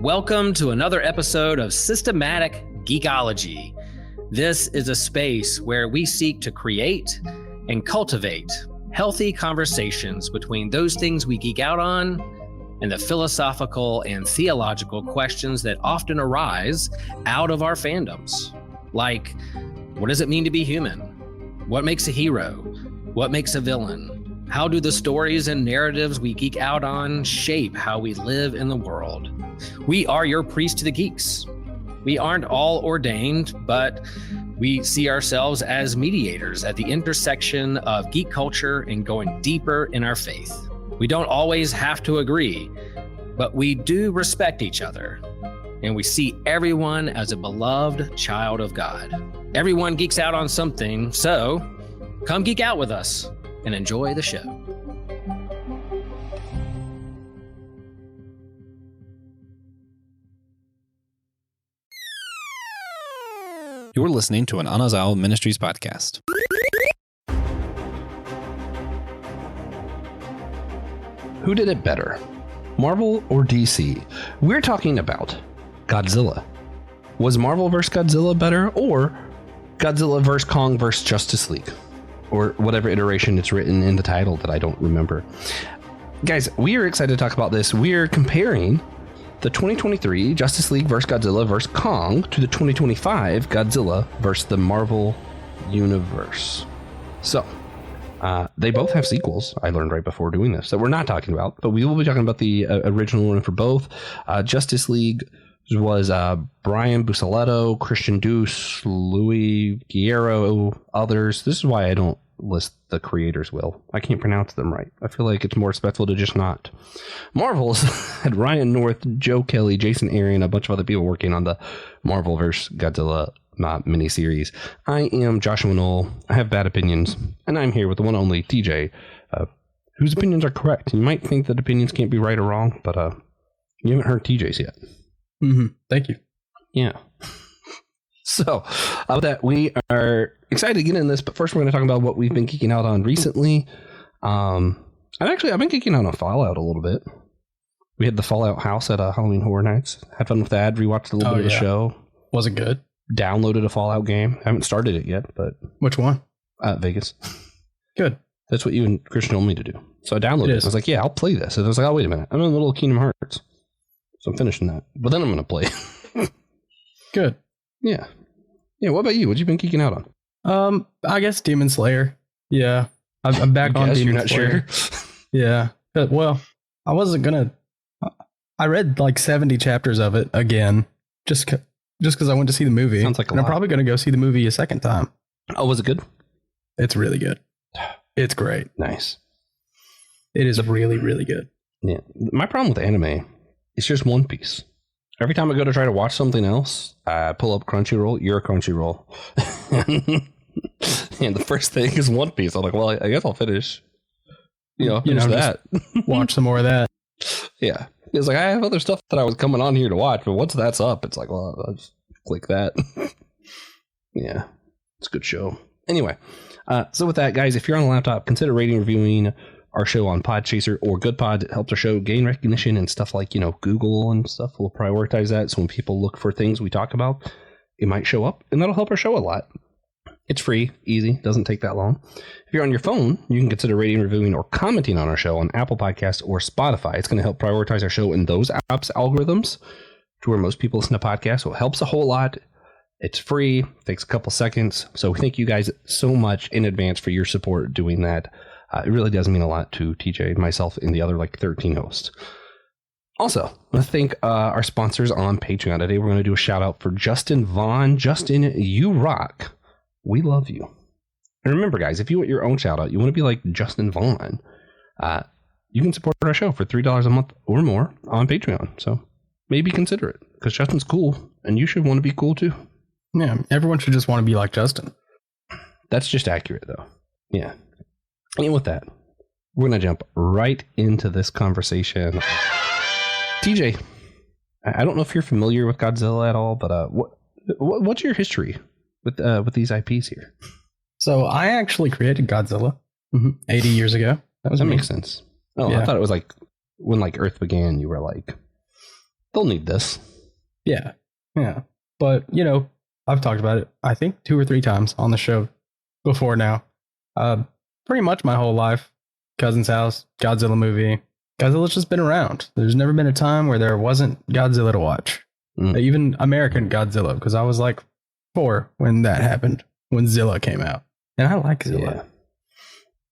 Welcome to another episode of Systematic Geekology. This is a space where we seek to create and cultivate healthy conversations between those things we geek out on and the philosophical and theological questions that often arise out of our fandoms. Like, what does it mean to be human? What makes a hero? What makes a villain? How do the stories and narratives we geek out on shape how we live in the world? We are your priest to the geeks. We aren't all ordained, but we see ourselves as mediators at the intersection of geek culture and going deeper in our faith. We don't always have to agree, but we do respect each other, and we see everyone as a beloved child of God. Everyone geeks out on something, so come geek out with us and enjoy the show. You're listening to an Anazao Ministries podcast. Who did it better, Marvel or DC? We're talking about Godzilla. Was Marvel vs. Godzilla better, or Godzilla vs. Kong vs. Justice League? Or whatever iteration it's written in the title that I don't remember. Guys, we are excited to talk about this. We're comparing the 2023 Justice League vs. Godzilla vs. Kong to the 2025 Godzilla vs. the Marvel Universe. So, they both have sequels, I learned right before doing this, that we're not talking about, but we will be talking about the original one for both. Justice League was Brian Busaletto, Christian Duce, Louis Guerrero, others. This is why I don't list the creators, Will. I can't pronounce them right. I feel like it's more respectful to just not. Marvel's had Ryan North, Joe Kelly, Jason Aaron, a bunch of other people working on the Marvel vs. Godzilla miniseries. I am Joshua Noel. I have bad opinions, and I'm here with the one only TJ, whose opinions are correct. You might think that opinions can't be right or wrong, but you haven't heard TJ's yet. Mm-hmm. Thank you. Yeah. So, with that, we are excited to get in this, but first we're going to talk about what we've been geeking out on recently. I've been geeking out on Fallout a little bit. We had the Fallout house at Halloween Horror Nights. Had fun with that. Rewatched a little bit of the show. Was it good? Downloaded a Fallout game. I haven't started it yet, but... Which one? Vegas. Good. That's what you and Christian told me to do. So I downloaded it. I was like, yeah, I'll play this. And I was like, oh, wait a minute. I'm in the middle of Kingdom Hearts. So I'm finishing that. But then I'm going to play. Good. Yeah. Yeah, what about you? What you been geeking out on? I guess Demon Slayer. Yeah. I'm back on Demon Slayer. You're not sure? Yeah. But, well, I wasn't going to... I read like 70 chapters of it again. Just because I went to see the movie. Sounds like a lot. I'm probably going to go see the movie a second time. Oh, was it good? It's really good. It's great. Nice. It is really, really good. Yeah. My problem with anime, it's just One Piece. Every time I go to try to watch something else, I pull up Crunchyroll. You're a Crunchyroll. And the first thing is One Piece. I'm like, well, I guess I'll finish. Finish that. Watch some more of that. Yeah. It's like, I have other stuff that I was coming on here to watch, but once that's up, it's like, well, I'll just click that. Yeah. It's a good show. Anyway, so with that, guys, if you're on a laptop, consider rating, reviewing our show on Podchaser or GoodPod. It helps our show gain recognition, and stuff like, Google and stuff will prioritize that. So when people look for things we talk about, it might show up, and that'll help our show a lot. It's free, easy, doesn't take that long. If you're on your phone, you can consider rating, reviewing, or commenting on our show on Apple Podcasts or Spotify. It's going to help prioritize our show in those apps' algorithms to where most people listen to podcasts. So it helps a whole lot. It's free, takes a couple seconds. So we thank you guys so much in advance for your support doing that. It really does mean a lot to TJ, myself, and the other 13 hosts. Also, I want to thank our sponsors on Patreon. Today we're going to do a shout out for Justin Vaughn. Justin, you rock. We love you. And remember, guys, if you want your own shout out, you want to be like Justin Vaughn, you can support our show for $3 a month or more on Patreon. So maybe consider it, because Justin's cool, and you should want to be cool too. Yeah, everyone should just want to be like Justin. That's just accurate, though. Yeah. And with that, we're going to jump right into this conversation. TJ, I don't know if you're familiar with Godzilla at all, but what's your history with these IPs here? So I actually created Godzilla 80 years ago. That makes sense. Oh, yeah. I thought it was like when like Earth began, you were like, they'll need this. Yeah. Yeah. But, you know, I've talked about it, I think 2 or 3 times on the show before now. Pretty much my whole life. Cousin's house, Godzilla movie. Godzilla's just been around. There's never been a time where there wasn't Godzilla to watch. Even American Godzilla, because I was like 4 when that happened, when Zilla came out. And I like Zilla. Yeah.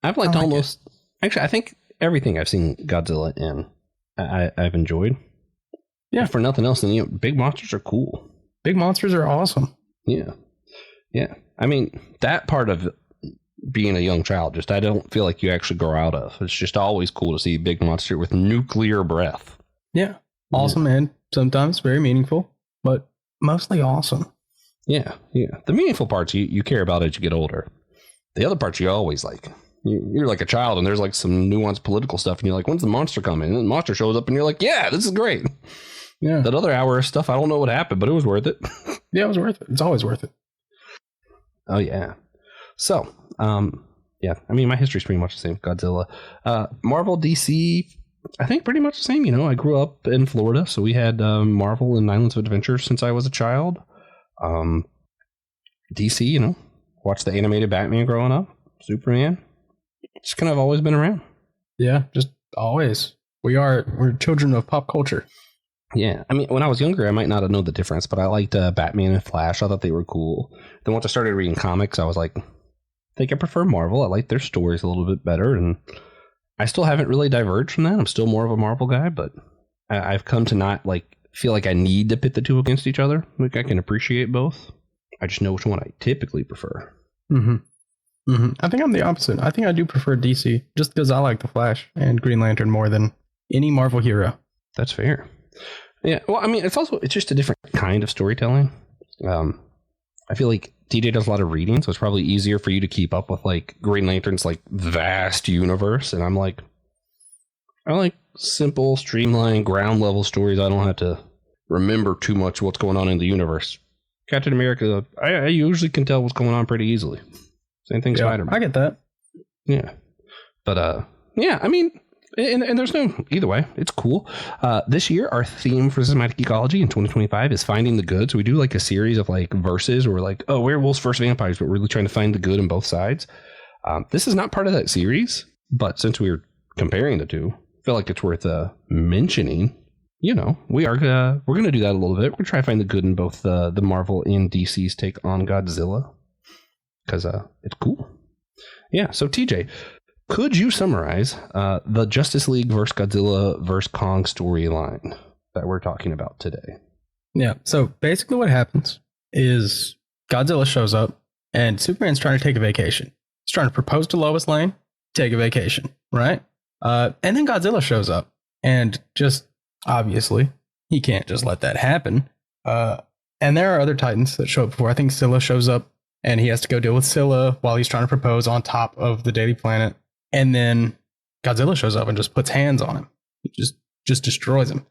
I've liked almost... Actually, I think everything I've seen Godzilla in, I've enjoyed. Yeah. If for nothing else, then, you know, big monsters are cool. Big monsters are awesome. Yeah. Yeah. I mean, that part of being a young child, just I don't feel like you actually grow out of. It's just always cool to see a big monster with nuclear breath. Yeah. Awesome, and sometimes very meaningful, but mostly awesome. Yeah. Yeah. The meaningful parts you care about as you get older. The other parts you always like. You're like a child and there's like some nuanced political stuff and you're like, when's the monster coming? And then the monster shows up and you're like, yeah, this is great. Yeah. That other hour of stuff, I don't know what happened, but it was worth it. Yeah, it was worth it. It's always worth it. Oh, yeah. So, yeah, I mean, my history's pretty much the same. Godzilla. Marvel, DC, I think pretty much the same. You know, I grew up in Florida, so we had Marvel and Islands of Adventure since I was a child. DC, you know, watched the animated Batman growing up. Superman. Just kind of always been around. Yeah, just always. We're children of pop culture. Yeah, I mean, when I was younger, I might not have known the difference, but I liked Batman and Flash. I thought they were cool. Then once I started reading comics, I was like, I think I prefer Marvel. I like their stories a little bit better, and I still haven't really diverged from that. I'm still more of a Marvel guy, but I've come to not like feel like I need to pit the two against each other. Like I can appreciate both. I just know which one I typically prefer. Mm-hmm. Mm-hmm. I think I'm the opposite. I think I do prefer DC just because I like the Flash and Green Lantern more than any Marvel hero. That's fair. Yeah, well, I mean, it's just a different kind of storytelling. I feel like TJ does a lot of reading, so it's probably easier for you to keep up with like Green Lantern's like vast universe, and I'm like, I like simple, streamlined, ground level stories. I don't have to remember too much what's going on in the universe. Captain America, I usually can tell what's going on pretty easily. Same thing, yeah, Spider-Man. I get that. Yeah, but yeah, I mean. And there's no, either way, it's cool. This year, our theme for Systematic Ecology in 2025 is finding the good. So we do like a series of like verses where we're like, oh, werewolves versus vampires, but we're really trying to find the good in both sides. This is not part of that series, but since we're comparing the two, I feel like it's worth mentioning. You know, we're going to do that a little bit. We're going to try to find the good in both the Marvel and DC's take on Godzilla because it's cool. Yeah, so TJ, could you summarize the Justice League versus Godzilla versus Kong storyline that we're talking about today? Yeah, so basically what happens is Godzilla shows up and Superman's trying to take a vacation. He's trying to propose to Lois Lane, take a vacation, right? And then Godzilla shows up and just obviously he can't just let that happen. And there are other Titans that show up before. I think Scylla shows up and he has to go deal with Scylla while he's trying to propose on top of the Daily Planet. And then Godzilla shows up and just puts hands on him. He just destroys him.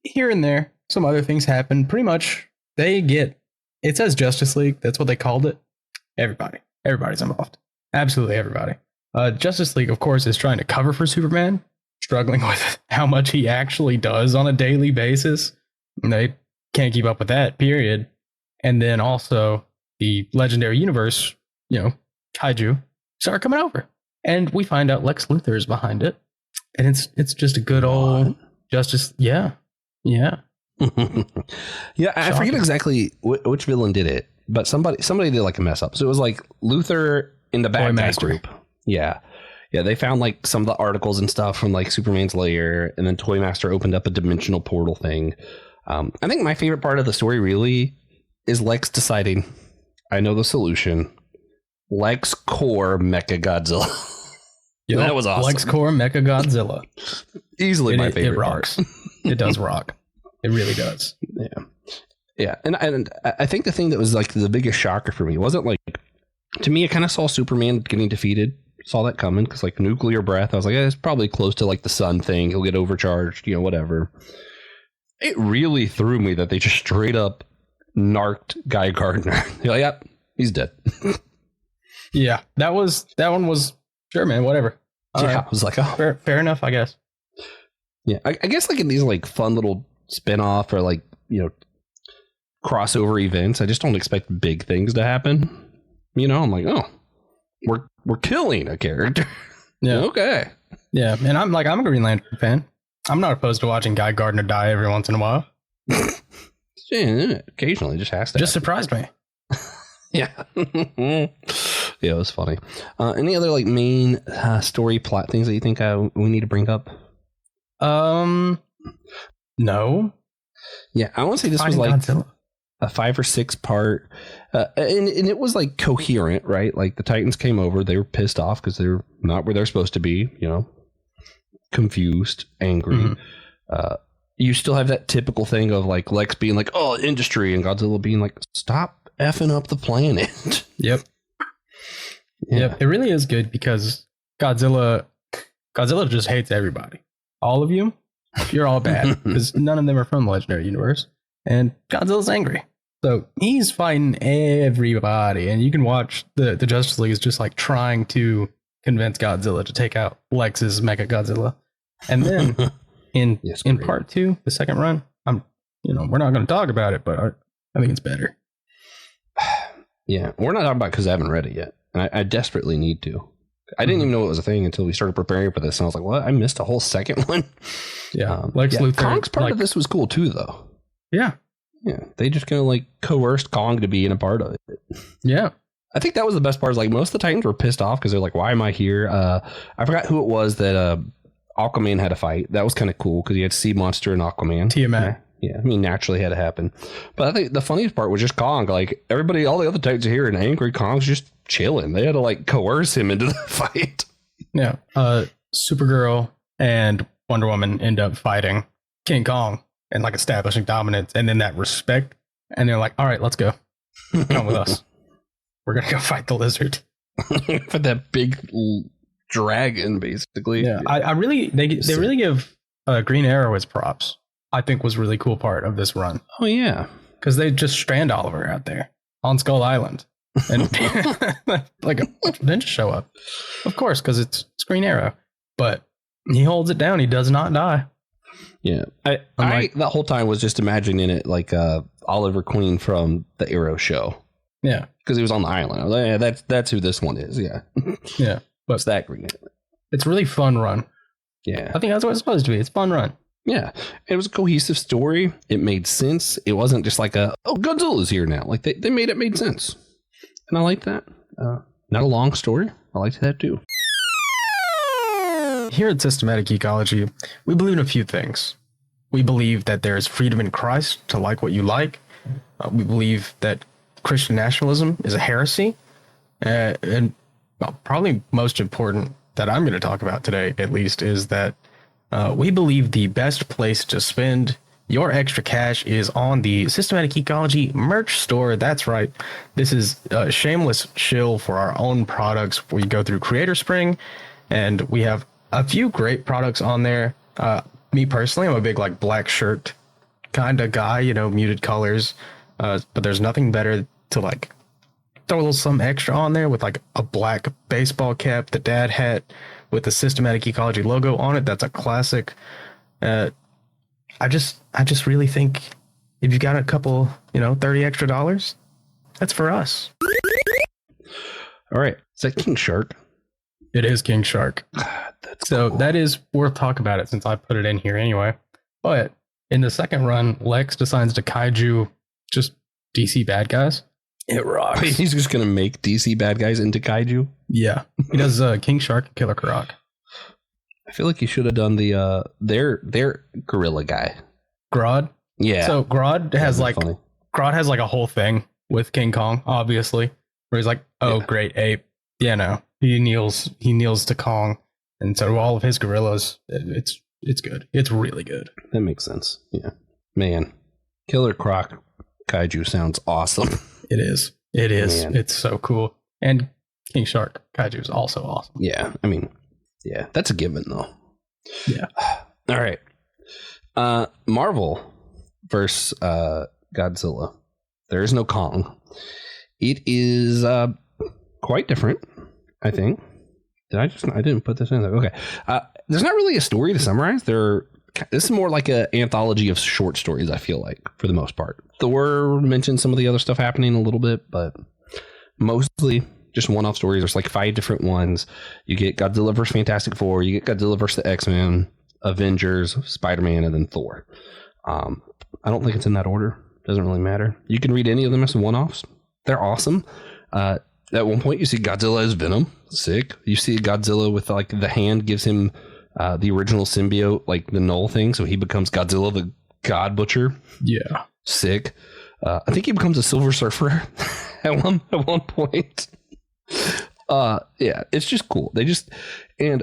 Here and there, some other things happen. Pretty much, it says Justice League. That's what they called it. Everybody's involved. Absolutely everybody. Justice League, of course, is trying to cover for Superman, struggling with how much he actually does on a daily basis. And they can't keep up with that, period. And then also the Legendary Universe, Kaiju, start coming over. And we find out Lex Luthor is behind it. And it's just a good old Justice. Yeah. Yeah. Yeah, I forget exactly which villain did it, but somebody did like a mess up. So it was like Luthor in the bad guy group. Yeah. Yeah, they found like some of the articles and stuff from like Superman's lair, and then Toymaster opened up a dimensional portal thing. I think my favorite part of the story really is Lex deciding, I know the solution. Lex Core Mecha Godzilla. Yep, that was awesome. Lex Core Mecha Godzilla. Easily my favorite. It rocks. It does rock. It really does. Yeah. Yeah. And I think the thing that was like the biggest shocker for me wasn't like, to me, I kind of saw Superman getting defeated. Saw that coming because like nuclear breath. I was like, it's probably close to like the sun thing. He'll get overcharged, whatever. It really threw me that they just straight up narked Guy Gardner. You're like, yep, he's dead. Yeah, that one was sure, man. Whatever. I was like, oh, fair enough, I guess. Yeah, I guess like in these like fun little spin-off or like, crossover events, I just don't expect big things to happen. I'm like, oh, we're killing a character. Yeah. Okay. Yeah, and I'm a Green Lantern fan. I'm not opposed to watching Guy Gardner die every once in a while. Yeah, occasionally just has to. Just surprised me. Yeah. Yeah, it was funny. Any other like main story plot things that you think we need to bring up? No. Yeah, I want to say this was like Godzilla. A 5 or 6 part, and it was like coherent, right? Like the Titans came over, they were pissed off because they're not where they're supposed to be, confused, angry. Mm-hmm. You still have that typical thing of like Lex being like, "Oh, industry," and Godzilla being like, "Stop effing up the planet." Yep. Yeah. Yep. It really is good because Godzilla just hates everybody. All of you, you're all bad because none of them are from the Legendary Universe, and Godzilla's angry. So he's fighting everybody, and you can watch the Justice League is just like trying to convince Godzilla to take out Lex's Mecha Godzilla. And then in part 2, the second run, we're not going to talk about it, but I think it's better. Yeah, we're not talking about it because I haven't read it yet, and I desperately need to. I didn't even know it was a thing until we started preparing for this, and I was like, "What? I missed a whole second one." Yeah, Lex Luthor. Kong's part of this was cool too, though. Yeah. Yeah, they just kind of like coerced Kong to be in a part of it. Yeah. I think that was the best part. Is like most of the Titans were pissed off because they're like, "Why am I here?" I forgot who it was that Aquaman had to fight. That was kind of cool because you had Sea Monster and Aquaman. Tiamat. Yeah, I mean, naturally had to happen. But I think the funniest part was just Kong. Like everybody, all the other Titans are here and angry. Kong's just chilling. They had to like coerce him into the fight. Yeah. Supergirl and Wonder Woman end up fighting King Kong and like establishing dominance, and then that respect, and they're like, "All right, let's go. Come with us. We're gonna go fight the lizard." For that big dragon, basically. Yeah, I really they really give Green Arrow his props. I think was a really cool part of this run. Oh yeah, because they just strand Oliver out there on Skull Island, and like a ninja show up, of course, because it's Green Arrow, but he holds it down. He does not die. Yeah, I that whole time was just imagining it like Oliver Queen from the Arrow show. Yeah, because he was on the island. I was like, yeah, that's who this one is. Yeah, yeah, but it's that Green Arrow. It's really fun run. Yeah, I think that's what it's supposed to be. It's fun run. Yeah, it was a cohesive story. It made sense. It wasn't just like Godzilla's here now. Like they made sense, and I like that. Not a long story. I liked that too. Here at Systematic Ecology, we believe in a few things. We believe that there is freedom in Christ to like what you like. We believe that Christian nationalism is a heresy. And probably most important that I'm going to talk about today, at least, is that we believe the best place to spend your extra cash is on the Systematic Ecology merch store. That's right. This is a shameless shill for our own products. We go through Creator Spring, and we have a few great products on there. Me personally, I'm a big like black shirt kind of guy, muted colors. But there's nothing better to like throw a little something extra on there with like a black baseball cap, the dad hat with the Systematic Ecology logo on it. That's a classic. I just really think if you got a couple, $30 extra, that's for us. All right. Is that King Shark? It is King Shark. God, that's so cool. That is worth talking about it since I put it in here anyway. But in the second run, Lex decides to kaiju just DC bad guys. It rocks. Wait, he's just going to make DC bad guys into kaiju? Yeah. He does King Shark and Killer Croc. I feel like he should have done the their gorilla guy. Grodd? Yeah. So Grodd has a whole thing with King Kong, obviously, where he's like, "Oh, yeah. Great ape." Yeah, no. He kneels to Kong, and so all of his gorillas. It's good. It's really good. That makes sense. Yeah. Man. Killer Croc kaiju sounds awesome. It is. It is. Man. It's so cool. And King Shark kaiju is also awesome. Yeah. I mean, yeah, that's a given though. Yeah. All right. Marvel versus Godzilla. There is no Kong. It is quite different, I think. I didn't put this in there. Okay. There's not really a story to summarize. This is more like an anthology of short stories, I feel like, for the most part. Thor mentioned some of the other stuff happening a little bit, but mostly just one-off stories. There's like 5 different ones. You get Godzilla vs. Fantastic Four, you get Godzilla vs. the X-Men, Avengers, Spider-Man, and then Thor. I don't think it's in that order. Doesn't really matter. You can read any of them as one-offs. They're awesome. At one point, you see Godzilla as Venom. Sick. You see Godzilla with like the hand gives him the original symbiote, like the Null thing, so he becomes Godzilla, the God Butcher. Yeah. Sick. I think he becomes a Silver Surfer at one point. Yeah, it's just cool. And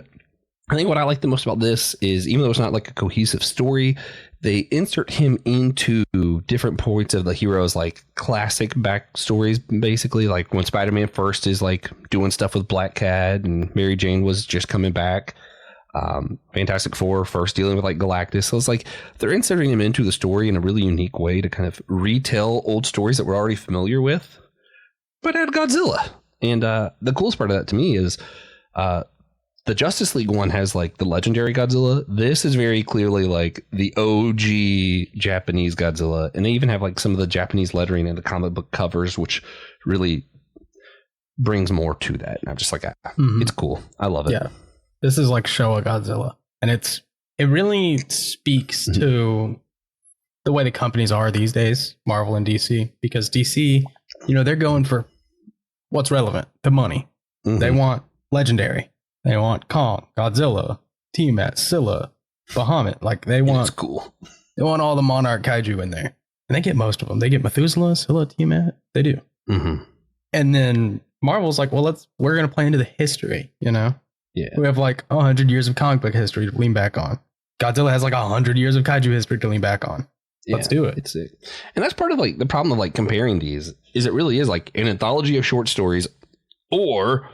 I think what I like the most about this is, even though it's not like a cohesive story, they insert him into different points of the hero's like classic backstories, basically. Like when Spider-Man first is like doing stuff with Black Cat and Mary Jane was just coming back. Fantastic Four first dealing with like Galactus. So it's like they're inserting him into the story in a really unique way to kind of retell old stories that we're already familiar with, but add Godzilla. And the coolest part of that to me is the Justice League one has like the legendary Godzilla. This is very clearly like the OG Japanese Godzilla. And they even have like some of the Japanese lettering in the comic book covers, which really brings more to that. And I'm just like, it's cool. I love it. Yeah. This is like Showa Godzilla. And it really speaks to the way the companies are these days, Marvel and DC, because DC, they're going for what's relevant, the money. They want legendary. They want Kong, Godzilla, Tiamat, Scylla, Bahamut. Like they want, it's cool. They want all the Monarch Kaiju in there, and they get most of them. They get Methuselah, Scylla, Tiamat. They do. And then Marvel's like, well, we're gonna play into the history. Yeah. We have like 100 years of comic book history to lean back on. Godzilla has like 100 years of Kaiju history to lean back on. Let's do it. It's sick. And that's part of like the problem of like comparing these is it really is like an anthology of short stories or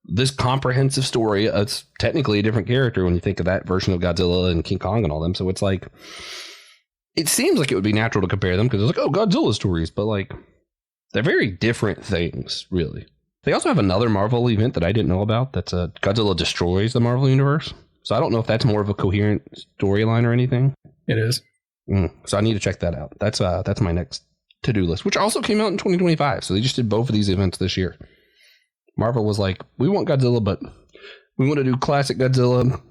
this comprehensive story. It's technically a different character when you think of that version of Godzilla and King Kong and all them. So it's like, it seems like it would be natural to compare them because it's like, oh, Godzilla stories, but like they're very different things, really. They also have another Marvel event that I didn't know about. That's Godzilla Destroys the Marvel Universe. So I don't know if that's more of a coherent storyline or anything. It is. So I need to check that out. That's my next to-do list, which also came out in 2025. So they just did both of these events this year. Marvel was like, we want Godzilla, but we want to do classic Godzilla.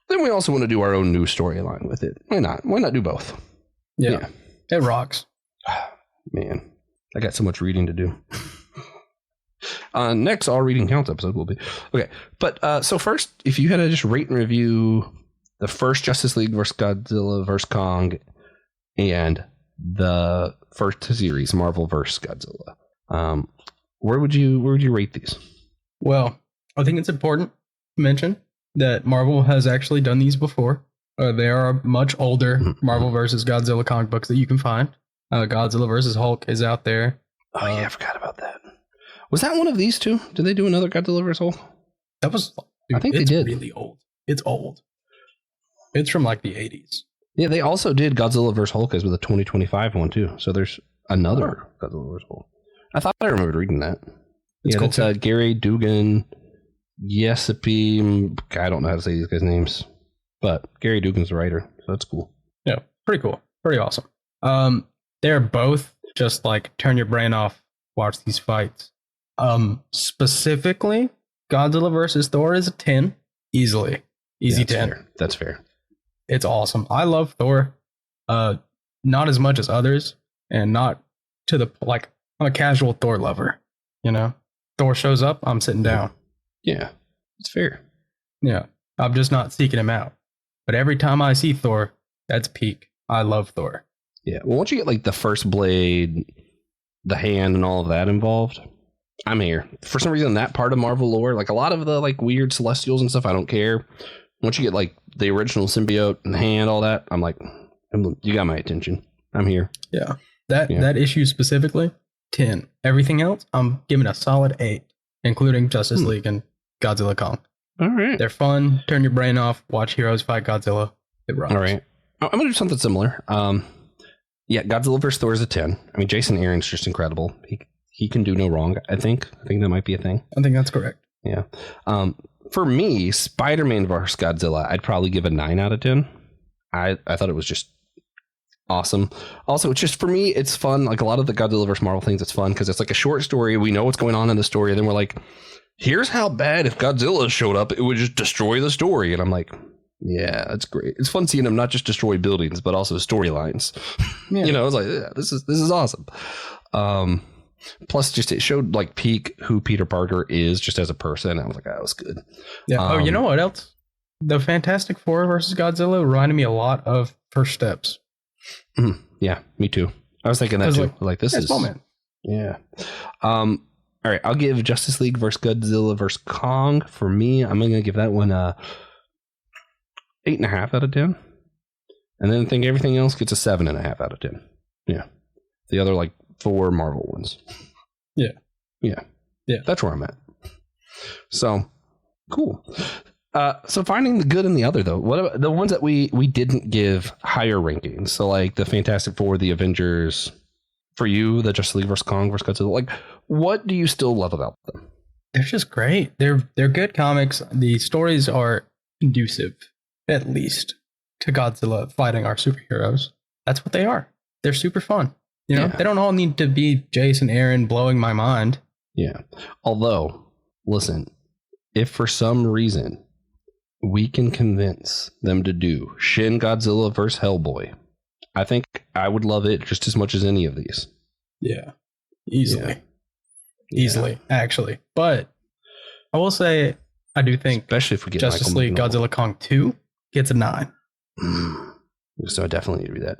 Then we also want to do our own new storyline with it. Why not? Why not do both? Yeah. It rocks. Man, I got so much reading to do. Next, all reading counts episode will be. Okay. But so first, if you had to just rate and review the first Justice League versus Godzilla versus Kong and the first series, Marvel versus Godzilla, where would you rate these? Well, I think it's important to mention that Marvel has actually done these before. There are much older Marvel versus Godzilla comic books that you can find. Godzilla versus Hulk is out there. Oh yeah, I forgot about that. Was that one of these two? Did they do another Godzilla versus Hulk? That was. Dude, I think they did. It's really old. It's old. It's from like the 80s. Yeah, they also did Godzilla vs. Hulk as with a 2025 one too. So there's another Godzilla vs. Hulk. I thought I remembered reading that. It's cool. That's Gary Dugan, Yesapi. I don't know how to say these guys' names, but Gary Dugan's the writer, so that's cool. Yeah, pretty cool, pretty awesome. They're both just like turn your brain off, watch these fights. Specifically, Godzilla versus Thor is a 10, easily, easy 10. Fair. That's fair. It's awesome. I love Thor, not as much as others, and not to the like. I'm a casual Thor lover, Thor shows up, I'm sitting down. Yeah, it's fair. Yeah, I'm just not seeking him out. But every time I see Thor, that's peak. I love Thor. Yeah, well, once you get like the first blade, the hand, and all of that involved, I'm here. For some reason, that part of Marvel lore, like a lot of the like weird Celestials and stuff, I don't care. Once you get like the original symbiote and the hand, all that, I'm like, you got my attention. I'm here. Yeah, that issue specifically. 10. Everything else, I'm giving a solid 8, including Justice League and Godzilla Kong. All right. They're fun. Turn your brain off. Watch heroes fight Godzilla. It rocks. All right. I'm going to do something similar. Yeah, Godzilla vs. Thor is a 10. I mean, Jason Aaron's just incredible. He can do no wrong, I think. I think that might be a thing. I think that's correct. Yeah. for me, Spider-Man vs. Godzilla, I'd probably give a 9 out of 10. I thought it was just awesome. Also, it's just, for me, it's fun. Like a lot of the Godzilla vs. Marvel things, it's fun because it's like a short story. We know what's going on in the story. And then we're like, here's how bad if Godzilla showed up, it would just destroy the story. And I'm like, yeah, that's great. It's fun seeing him not just destroy buildings, but also storylines. Yeah. You know, it's like, yeah, this is awesome. Plus, just it showed like peak who Peter Parker is just as a person. I was like, that was good. Yeah. You know what else? The Fantastic Four versus Godzilla reminded me a lot of First Steps. Yeah, me too. I was thinking that too. Like this is moment. Yeah. All right, I'll give Justice League versus Godzilla versus Kong. For me, I'm gonna give that one 8.5 out of 10. And then I think everything else gets a 7.5 out of 10. Yeah. The other like 4 Marvel ones. Yeah. That's where I'm at. So cool. So finding the good in the other though, what about the ones that we didn't give higher rankings? So like the Fantastic Four, the Avengers, for you, the Justice League versus Kong versus Godzilla. Like, what do you still love about them? They're just great. They're good comics. The stories are conducive, at least, to Godzilla fighting our superheroes. That's what they are. They're super fun. You know, they don't all need to be Jason Aaron blowing my mind. Yeah. Although, listen, if for some reason we can convince them to do Shin Godzilla vs. Hellboy, I think I would love it just as much as any of these. Yeah. Easily, actually. But I will say, I do think especially if we get Justice League Godzilla Kong 2 gets a 9. So I definitely need to do that.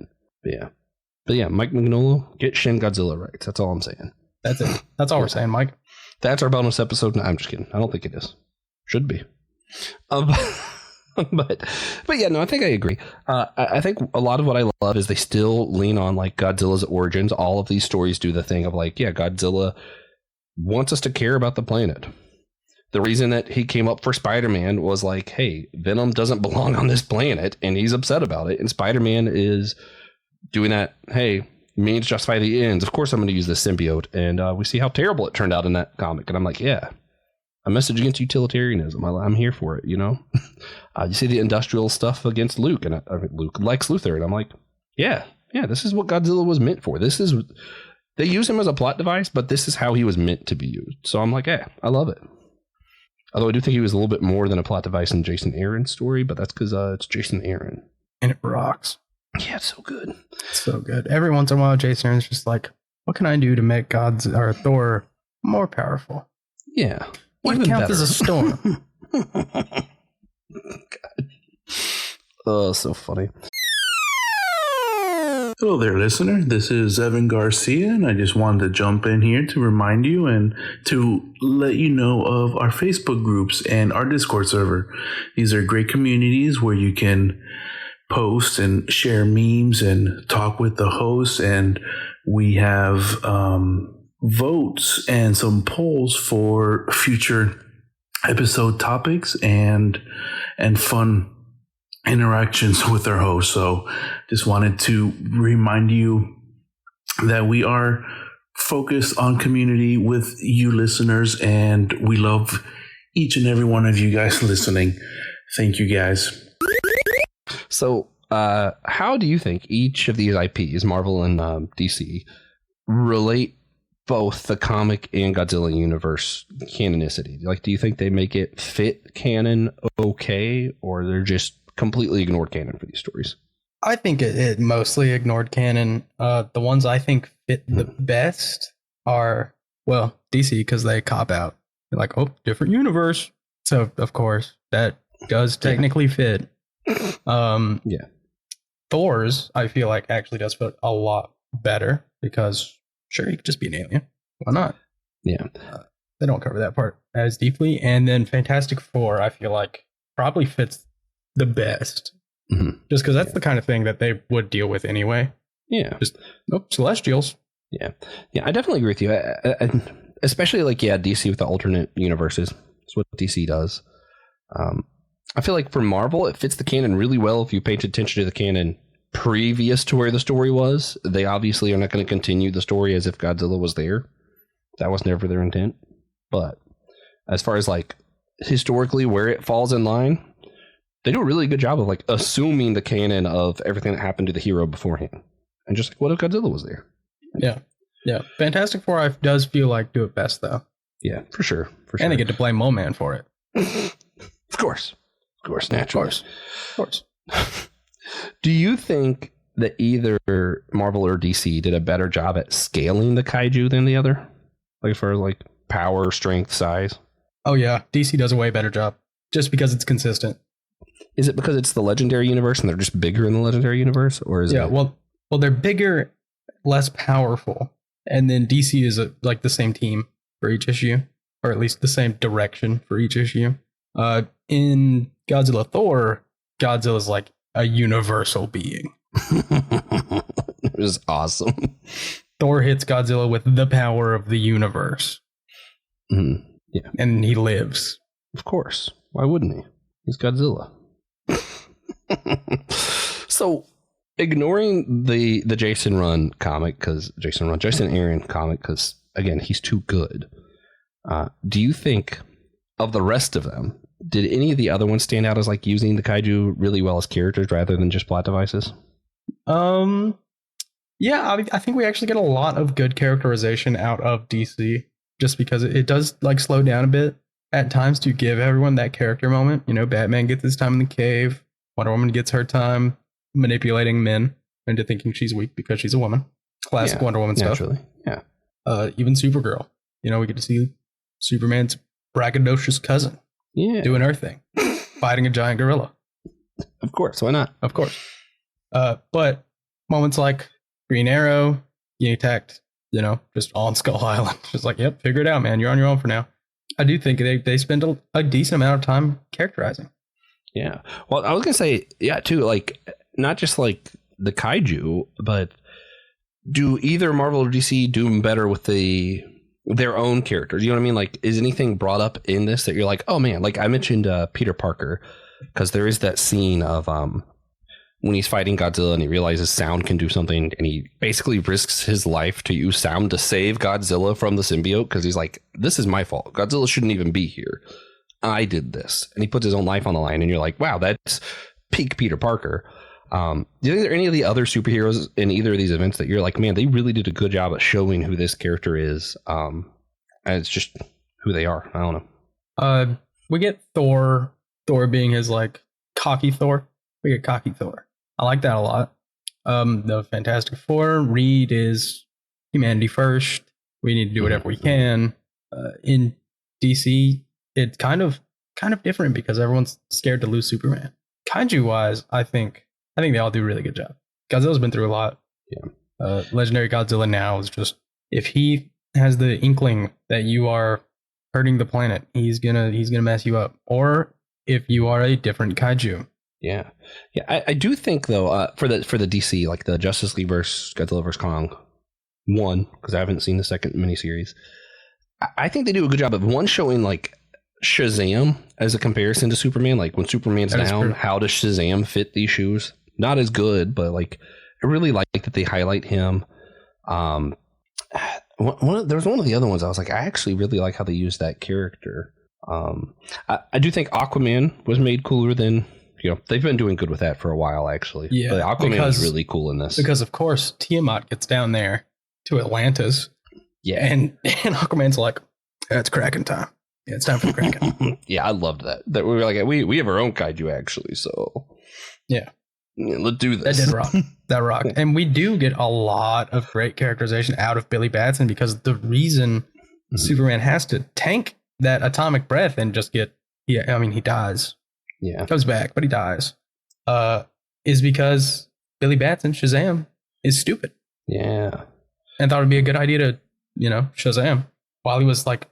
But yeah, Mike Mignola, get Shin Godzilla right. That's all I'm saying. That's it. That's all we're saying, Mike. That's our bonus episode. No, I'm just kidding. I don't think it is. Should be. But yeah, no, I think I agree. I think a lot of what I love is they still lean on like Godzilla's origins. All of these stories do the thing of like, yeah, Godzilla wants us to care about the planet. The reason that he came up for Spider-Man was like, hey, Venom doesn't belong on this planet, and he's upset about it. And Spider-Man is doing that, hey, means justify the ends. Of course I'm going to use this symbiote. And we see how terrible it turned out in that comic. And I'm like, yeah, a message against utilitarianism. I'm here for it, you know? You see the industrial stuff against Luke, and Luke likes Luthor. And I'm like, yeah, this is what Godzilla was meant for. They use him as a plot device, but this is how he was meant to be used. So I'm like, yeah, I love it. Although I do think he was a little bit more than a plot device in Jason Aaron's story, but that's because it's Jason Aaron. And it rocks. Yeah, it's so good. It's so good. Every once in a while, Jason Aaron's just like, what can I do to make Thor more powerful? Yeah. What counts as a storm? God. Oh, so funny. Hello there, listener. This is Evan Garcia, and I just wanted to jump in here to remind you and to let you know of our Facebook groups and our Discord server. These are great communities where you can post and share memes and talk with the hosts, and we have votes and some polls for future episode topics and fun interactions with our hosts. So just wanted to remind you that we are focused on community with you listeners, and we love each and every one of you guys listening. Thank you guys. So how do you think each of these IPs, Marvel and DC, relate both the comic and Godzilla universe canonicity? Like, do you think they make it fit canon okay, or they're just completely ignored canon for these stories? I think it mostly ignored canon. The ones I think fit the best are, well, DC, because they cop out. They're like, oh, different universe. So, of course, that does technically fit. Yeah. Thor's, I feel like, actually does fit a lot better because, sure, he could just be an alien. Why not? Yeah. They don't cover that part as deeply. And then Fantastic Four, I feel like, probably fits the best. Just because that's the kind of thing that they would deal with anyway. Yeah. Just, Celestials. Yeah. Yeah, I definitely agree with you. I, especially like, yeah, DC with the alternate universes. That's what DC does. I feel like for Marvel, it fits the canon really well if you pay attention to the canon previous to where the story was. They obviously are not going to continue the story as if Godzilla was there. That was never their intent. But as far as like historically where it falls in line, they do a really good job of like assuming the canon of everything that happened to the hero beforehand. And just like, what if Godzilla was there? Yeah. Fantastic Four does feel like do it best though. Yeah, for sure. And they get to blame Mole Man for it. Of course, naturally. Of course. Do you think that either Marvel or DC did a better job at scaling the kaiju than the other? Like for like power, strength, size? Oh yeah, DC does a way better job just because it's consistent. Is it because it's the Legendary Universe and they're just bigger in the Legendary Universe, or is it? Well, they're bigger, less powerful, and then DC is like the same team for each issue, or at least the same direction for each issue. In Godzilla Thor, Godzilla's like a universal being. It was awesome. Thor hits Godzilla with the power of the universe. Mm-hmm. Yeah, and he lives. Of course. Why wouldn't he? He's Godzilla. So, ignoring the Jason Aaron comic because again, he's too good. Do you think of the rest of them, did any of the other ones stand out as like using the kaiju really well as characters rather than just plot devices? Yeah, I think we actually get a lot of good characterization out of DC just because it does like slow down a bit at times to give everyone that character moment. You know, Batman gets his time in the cave. Wonder Woman gets her time manipulating men into thinking she's weak because she's a woman. Classic Wonder Woman naturally. Stuff. Yeah. Even Supergirl. You know, we get to see Superman's braggadocious cousin. Yeah. Doing her thing. Fighting a giant gorilla. Of course. Why not? Of course. But moments like Green Arrow getting attacked, you know, just on Skull Island. Just like, yep, figure it out, man. You're on your own for now. I do think they spend a decent amount of time characterizing. Yeah. Well, I was going to say, yeah, too, like, not just like the kaiju, but do either Marvel or DC do better with their own characters? You know what I mean? Like, is anything brought up in this that you're like, oh man, like I mentioned Peter Parker, because there is that scene of when he's fighting Godzilla and he realizes sound can do something, and he basically risks his life to use sound to save Godzilla from the symbiote, because he's like, this is my fault. Godzilla shouldn't even be here. I did this. And he puts his own life on the line, and you're like, wow, that's peak Peter Parker. Do you think there are any of the other superheroes in either of these events that you're like, man, they really did a good job at showing who this character is? And it's just who they are. I don't know. We get Thor being his like cocky Thor. We get cocky Thor. I like that a lot. The Fantastic Four, Reed is humanity first. We need to do whatever we can. In DC, it's kind of different because everyone's scared to lose Superman. Kaiju wise, I think they all do a really good job. Godzilla's been through a lot. Yeah. Legendary Godzilla now is just, if he has the inkling that you are hurting the planet, he's gonna mess you up. Or if you are a different kaiju. Yeah. I do think though, for the DC, like the Justice League versus Godzilla vs Kong 1, because I haven't seen the second miniseries, I think they do a good job of one showing like Shazam as a comparison to Superman. Like when Superman's down, how does Shazam fit these shoes? Not as good, but like I really like that they highlight him. There was one of the other ones I was like, I actually really like how they used that character. I do think Aquaman was made cooler than, you know, they've been doing good with that for a while actually. Yeah, but Aquaman is really cool in this because of course Tiamat gets down there to Atlantis. Yeah, and Aquaman's like, it's Kraken time. Yeah, it's time for the Kraken. Yeah, I loved that. That we were like, we have our own kaiju actually, so yeah, let's do this. That did rock. That rocked. And we do get a lot of great characterization out of Billy Batson, because the reason Superman has to tank that atomic breath and just he dies. Yeah, comes back, but he dies. Is because Billy Batson, Shazam, is stupid. Yeah, and thought it'd be a good idea to, you know, Shazam while he was like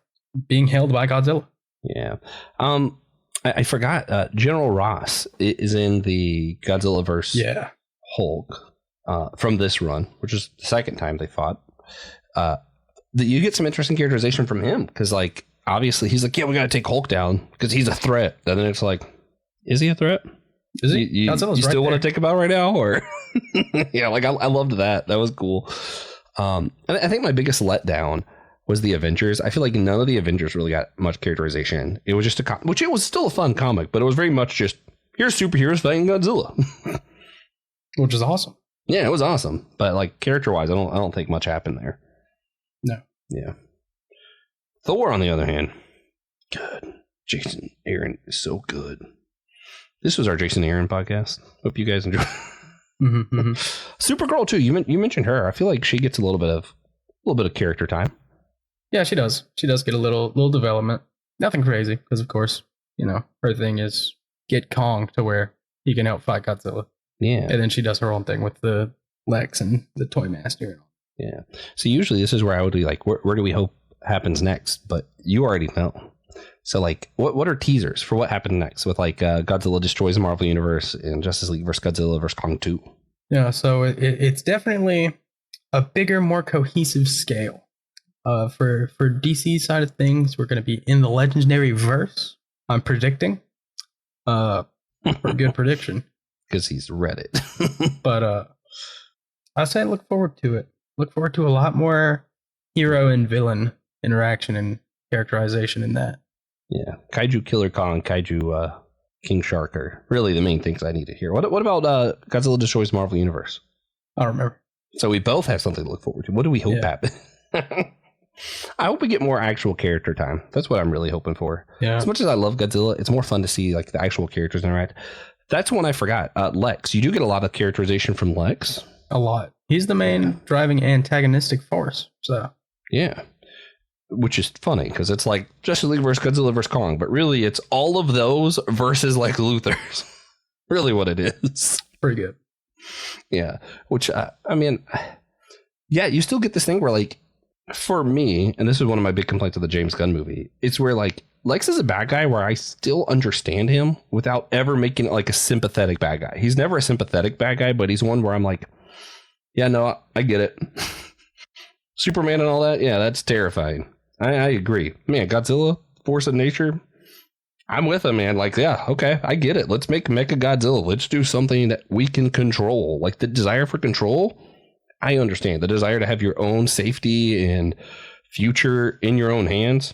being held by Godzilla. Yeah. I forgot. General Ross is in the Godzilla verse. Yeah. Hulk from this run, which is the second time they fought. You get some interesting characterization from him, because like obviously he's like, yeah, we got to take Hulk down because he's a threat. And then it's like, is he a threat? Is he? You still want to take him out right now, or yeah? Like I loved that. That was cool. And I think my biggest letdown was the Avengers. I feel like none of the Avengers really got much characterization. It was just which it was still a fun comic, but it was very much just, here's superheroes fighting Godzilla. Which is awesome. Yeah, it was awesome. But like character-wise, I don't think much happened there. No. Yeah. Thor, on the other hand, good. Jason Aaron is so good. This was our Jason Aaron podcast. Hope you guys enjoy. Supergirl too. You mentioned her. I feel like she gets a little bit of character time. Yeah, she does. She does get a little development. Nothing crazy, because of course, her thing is get Kong to where he can help fight Godzilla. Yeah. And then she does her own thing with the Lex and the Toy Master. Yeah. So usually this is where I would be like, where do we hope happens next? But you already know. So like, what are teasers for what happened next with like Godzilla destroys the Marvel Universe and Justice League versus Godzilla versus Kong 2? Yeah, so it's definitely a bigger, more cohesive scale. For DC side of things, we're going to be in the legendary verse. I'm predicting. For a good prediction. Because he's read it. But I say look forward to it. Look forward to a lot more hero and villain interaction and characterization in that. Yeah, Kaiju Killer Kong, Kaiju King Shark are really the main things I need to hear. What about Godzilla Destroys Marvel Universe? I don't remember. So we both have something to look forward to. What do we hope happens? I hope we get more actual character time. That's what I'm really hoping for. Yeah. As much as I love Godzilla, it's more fun to see like the actual characters interact. That's one I forgot. Lex. You do get a lot of characterization from Lex. A lot. He's the main driving antagonistic force. So yeah. Which is funny because it's like Justice League versus Godzilla versus Kong, but really it's all of those versus like Luthor's. Really what it is. Pretty good. Yeah. Which, I mean, yeah, you still get this thing where like, for me, and this is one of my big complaints of the James Gunn movie, it's where like Lex is a bad guy where I still understand him without ever making it like a sympathetic bad guy. He's never a sympathetic bad guy, but he's one where I'm like, yeah, no, I get it. Superman and all that. Yeah, that's terrifying. I agree. Man, Godzilla, force of nature. I'm with him, man. Like, yeah, okay, I get it. Let's make Mecha Godzilla. Let's do something that we can control. Like the desire for control, I understand. The desire to have your own safety and future in your own hands.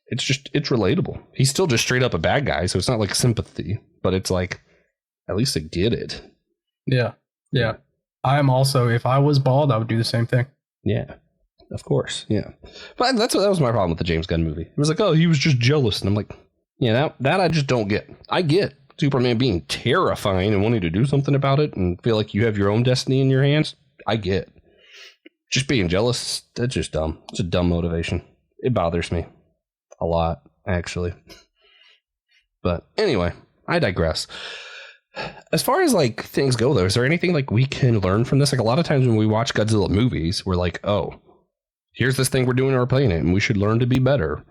It's relatable. He's still just straight up a bad guy, so it's not like sympathy, but it's like, at least I get it. Yeah. Yeah. I am also, if I was bald, I would do the same thing. Yeah. Of course, yeah. But that was my problem with the James Gunn movie. It was like, oh, he was just jealous. And I'm like, yeah, that I just don't get. I get Superman being terrifying and wanting to do something about it and feel like you have your own destiny in your hands. I get. Just being jealous, that's just dumb. It's a dumb motivation. It bothers me a lot, actually. But anyway, I digress. As far as like things go, though, is there anything like we can learn from this? Like a lot of times when we watch Godzilla movies, we're like, oh, here's this thing we're doing in our planet and we should learn to be better.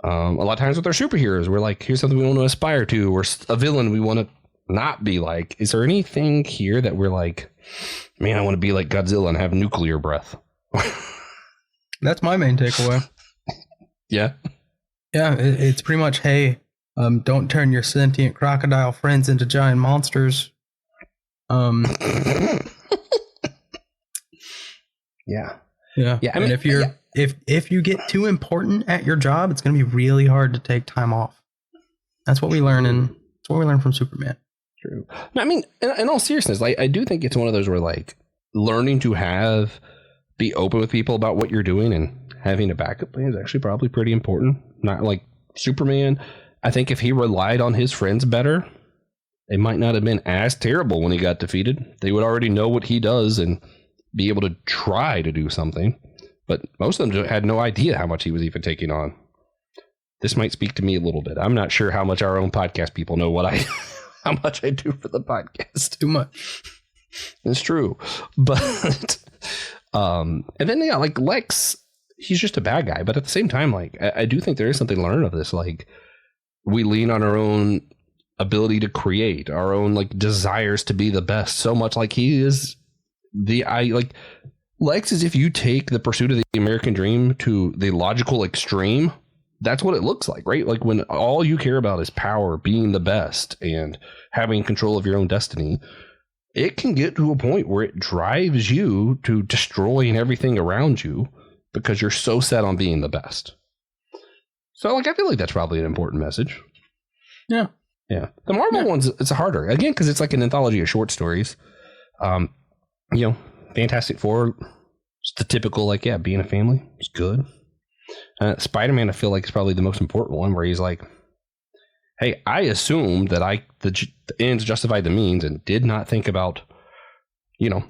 A lot of times with our superheroes, we're like, here's something we want to aspire to, or a villain we want to not be like. Is there anything here that we're like, man, I want to be like Godzilla and have nuclear breath? That's my main takeaway. Yeah. Yeah, it's pretty much, hey, don't turn your sentient crocodile friends into giant monsters. Yeah. Yeah. I mean, if you get too important at your job, it's going to be really hard to take time off. That's what we learn from Superman. True. No, I mean, in all seriousness, like I do think it's one of those where like learning to be open with people about what you're doing and having a backup plan is actually probably pretty important. Not like Superman. I think if he relied on his friends better, it might not have been as terrible when he got defeated. They would already know what he does and be able to try to do something, but most of them had no idea how much he was even taking on. This might speak to me a little bit. I'm not sure how much our own podcast people know how much I do for the podcast. Too much. It's true. But, and then, yeah, like Lex, he's just a bad guy, but at the same time, like, I do think there is something to learn of this. Like, we lean on our own ability to create, our own, like, desires to be the best so much. Like, he is Lex is, if you take the pursuit of the American dream to the logical extreme, that's what it looks like, right? Like when all you care about is power, being the best, and having control of your own destiny, it can get to a point where it drives you to destroying everything around you because you're so set on being the best. So, like, I feel like that's probably an important message. Yeah. Yeah. The Marvel ones, it's harder. Again, because it's like an anthology of short stories. Fantastic Four, just the typical, like, being a family is good. Spider-Man, I feel like, is probably the most important one, where he's like, hey, I assumed that the ends justified the means and did not think about,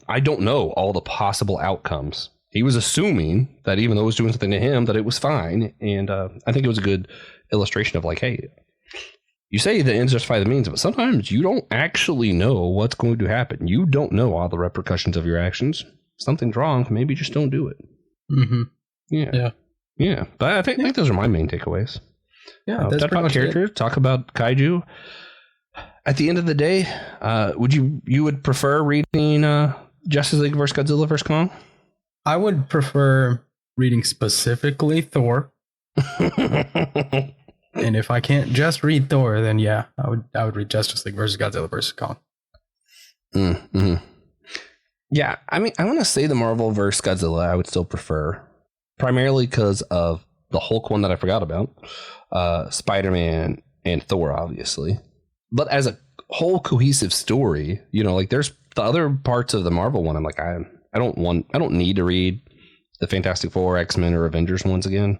I don't know all the possible outcomes. He was assuming that even though it was doing something to him, that it was fine. And I think it was a good illustration of like, hey, you say the ends justify the means, but sometimes you don't actually know what's going to happen. You don't know all the repercussions of your actions. If something's wrong, maybe just don't do it. Mm-hmm. Yeah. But I think those are my main takeaways. Yeah, that's talk about characters, talk about Kaiju. At the end of the day, you would prefer reading Justice League vs. Godzilla vs. Kong? I would prefer reading specifically Thor. And if I can't just read Thor, then I would read Justice League vs. Godzilla vs. Kong. Mm-hmm. Yeah, I mean, I want to say the Marvel vs. Godzilla I would still prefer, primarily because of the Hulk one that I forgot about, Spider-Man and Thor, obviously. But as a whole cohesive story, like there's the other parts of the Marvel one. I'm like, I don't need to read the Fantastic Four, X-Men, or Avengers ones again.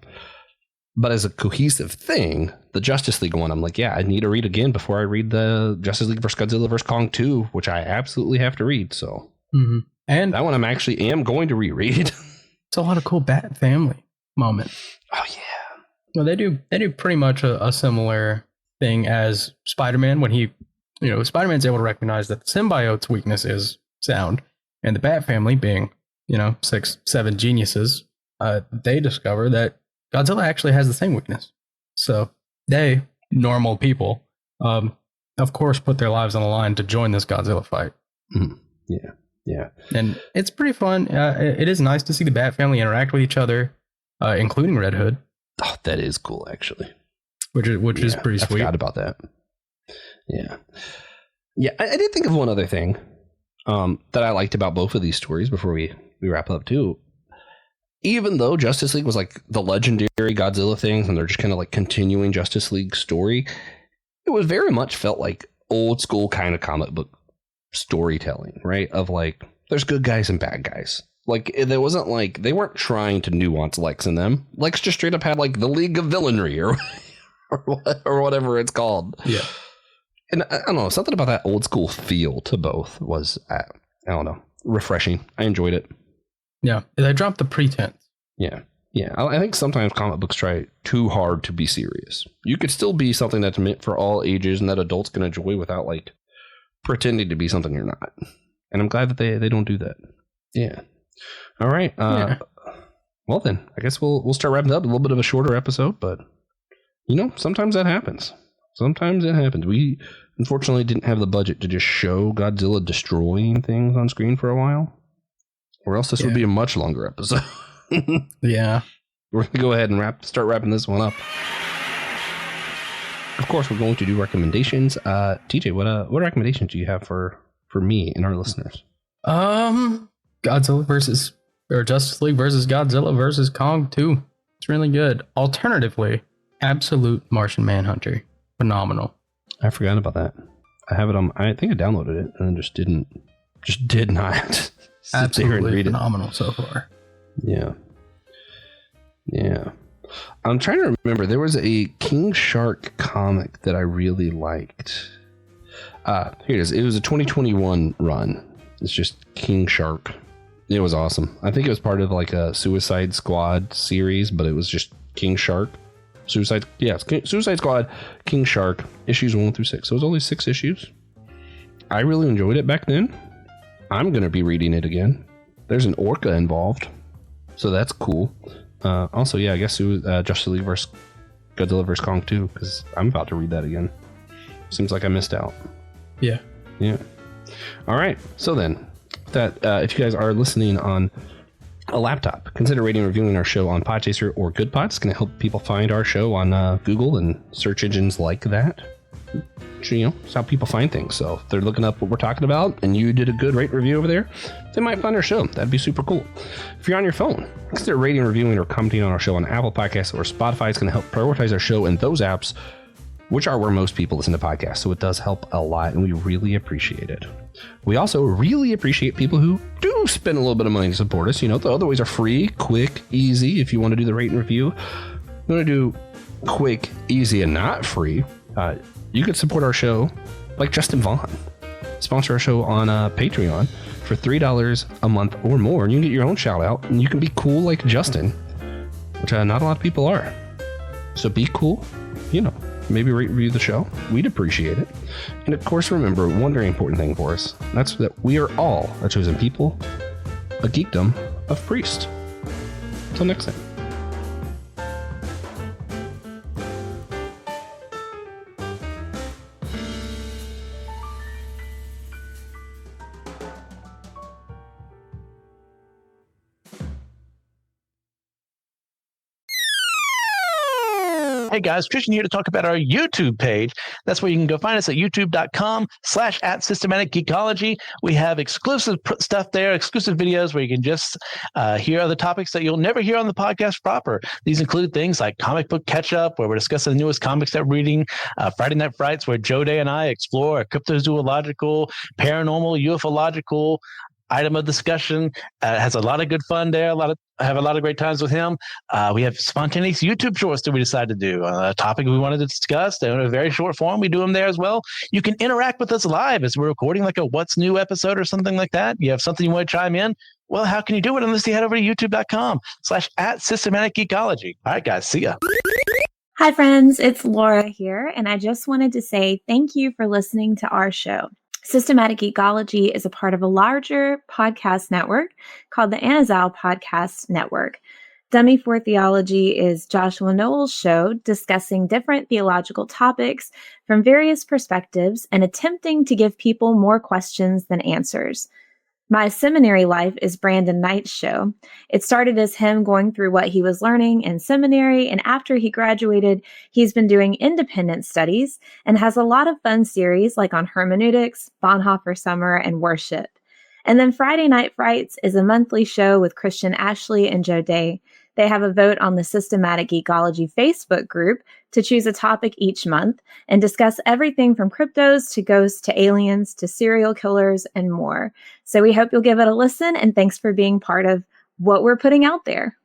But as a cohesive thing, the Justice League one, I'm like, I need to read again before I read the Justice League vs. Godzilla vs. Kong 2, which I absolutely have to read. So, and that one I'm actually going to reread. It's a lot of cool Bat Family moments. Oh yeah. Well, they do pretty much a similar thing as Spider-Man when he, Spider-Man's able to recognize that the symbiote's weakness is sound, and the Bat Family being, 6-7 geniuses, they discover that Godzilla actually has the same weakness. So they, normal people, of course, put their lives on the line to join this Godzilla fight. Mm-hmm. Yeah. And it's pretty fun. It is nice to see the Bat Family interact with each other, including Red Hood. Oh, that is cool, actually. Which is pretty sweet. I forgot about that. Yeah. Yeah, I did think of one other thing that I liked about both of these stories before we wrap up, too. Even though Justice League was like the legendary Godzilla things and they're just kind of like continuing Justice League story, it was very much felt like old school kind of comic book storytelling, right? Of like, there's good guys and bad guys. Like, there wasn't like, they weren't trying to nuance Lex in them. Lex just straight up had like the League of Villainry or whatever it's called. Yeah. And I don't know, something about that old school feel to both was, I don't know, refreshing. I enjoyed it. Yeah, they dropped the pretense. Yeah. I think sometimes comic books try too hard to be serious. You could still be something that's meant for all ages and that adults can enjoy without like pretending to be something you're not. And I'm glad that they don't do that. Yeah. All right. Well then, I guess we'll start wrapping up. A little bit of a shorter episode, but sometimes that happens. Sometimes it happens. We unfortunately didn't have the budget to just show Godzilla destroying things on screen for a while. Or else this would be a much longer episode. Yeah. We're going to go ahead and start wrapping this one up. Of course, we're going to do recommendations. TJ, what recommendations do you have for me and our listeners? Justice League versus Godzilla versus Kong 2. It's really good. Alternatively, Absolute Martian Manhunter. Phenomenal. I forgot about that. I have it on. I think I downloaded it and just did not. Absolutely phenomenal so far. Yeah. I'm trying to remember. There was a King Shark comic that I really liked. Here it is. It was a 2021 run. It's just King Shark. It was awesome. I think it was part of like a Suicide Squad series, but it was just King Shark. Suicide Squad, King Shark, issues 1 through 6. So it was only 6 issues. I really enjoyed it back then. I'm going to be reading it again. There's an orca involved, so that's cool. Also, I guess it was Justice League vs. Godzilla vs. Kong 2, because I'm about to read that again. Seems like I missed out. Yeah. All right. So then, if you guys are listening on a laptop, consider rating and reviewing our show on Podchaser or GoodPod. It's going to help people find our show on Google and search engines like that. It's how people find things. So if they're looking up what we're talking about and you did a good rate review over there, they might find our show. That'd be super cool. If you're on your phone, consider rating, reviewing, or commenting on our show on Apple Podcasts or Spotify. It's going to help prioritize our show in those apps, which are where most people listen to podcasts. So it does help a lot, and we really appreciate it. We also really appreciate people who do spend a little bit of money to support us. The other ways are free, quick, easy. If you want to do the rate and review, you want to do quick, easy, and not free, you could support our show like Justin Vaughn. Sponsor our show on Patreon for $3 a month or more, and you can get your own shout out, and you can be cool like Justin, which not a lot of people are. So be cool, maybe rate and review the show. We'd appreciate it. And of course, remember one very important thing for us. That's that we are all a chosen people, a geekdom of priests. Until next time. Hey guys, Christian here to talk about our YouTube page. That's where you can go find us at youtube.com/@systematicgeekology. We have exclusive stuff there, exclusive videos where you can just hear other topics that you'll never hear on the podcast proper. These include things like comic book catch-up, where we're discussing the newest comics that we're reading, Friday Night Frights, where Joe Day and I explore a cryptozoological, paranormal, ufological item of discussion. Has a lot of good fun there. I have a lot of great times with him. We have spontaneous YouTube shorts that we decided to do. A topic we wanted to discuss. They're in a very short form. We do them there as well. You can interact with us live as we're recording like a What's New episode or something like that. You have something you want to chime in? Well, how can you do it unless you head over to youtube.com/@systematicgeekology. All right, guys. See ya. Hi, friends. It's Laura here, and I just wanted to say thank you for listening to our show. Systematic Geekology is a part of a larger podcast network called the Anazal Podcast Network. Dummy for Theology is Joshua Noel's show discussing different theological topics from various perspectives and attempting to give people more questions than answers. My Seminary Life is Brandon Knight's show. It started as him going through what he was learning in seminary, and after he graduated, he's been doing independent studies and has a lot of fun series like on hermeneutics, Bonhoeffer Summer, and worship. And then Friday Night Frights is a monthly show with Christian Ashley and Joe Day. They have a vote on the Systematic Geekology Facebook group to choose a topic each month and discuss everything from cryptos to ghosts to aliens to serial killers and more. So we hope you'll give it a listen, and thanks for being part of what we're putting out there.